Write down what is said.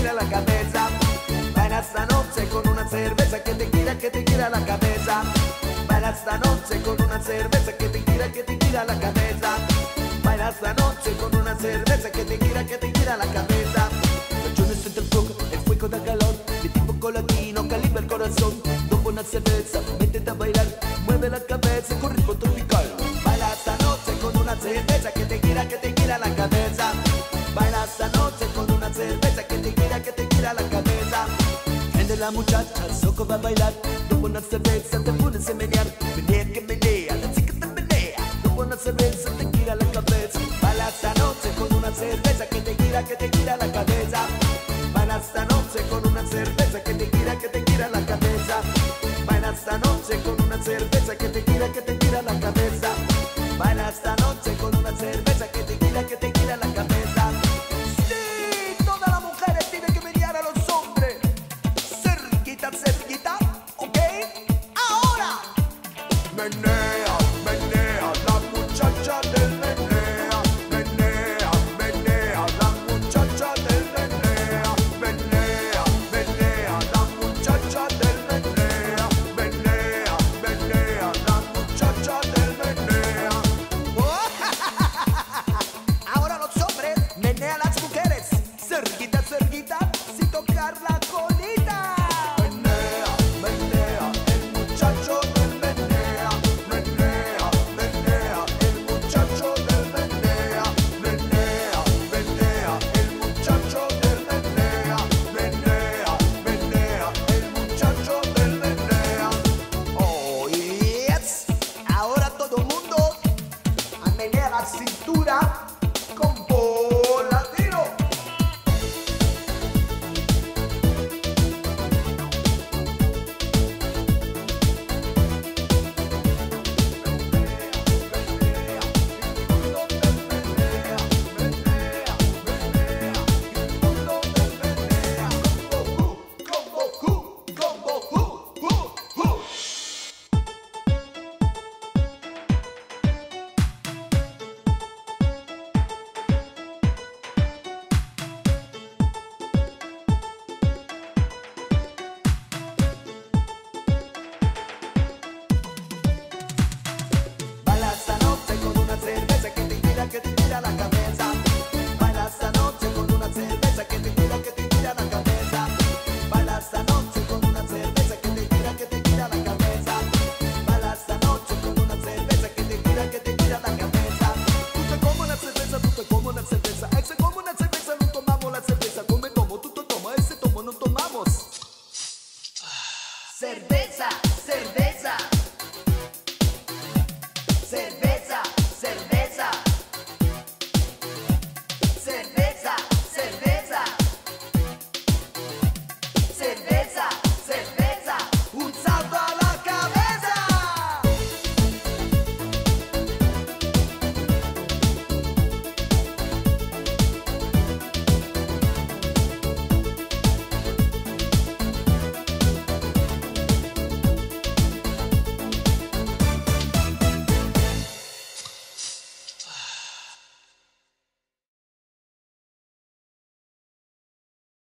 gira la cabeza. Baila esta noche con una cerveza que te gira la cabeza. Baila esta noche con una cerveza que te gira la cabeza. Baila esta noche con una cerveza que te gira la cabeza. Pasiones entre el fuego da calor, mi tipo colatino calibra el corazón. Toma una cerveza, métete a bailar, mueve la cabeza con ritmo tropical. Baila esta noche con una cerveza que te gira la cabeza. Baila esta noche con una cerveza que te gira la cabeza. Prende la muchacha, Soco va a bailar. Toma una cerveza, te pones a menear. Menea que menea, la chica te menea. Toma una cerveza, te gira la cabeza. Baila esta noche con una cerveza que te gira la cabeza. Baila esta noche con una cerveza que te gira la cabeza. Baila esta noche con una cerveza que te gira la cabeza. Baila esta noche con una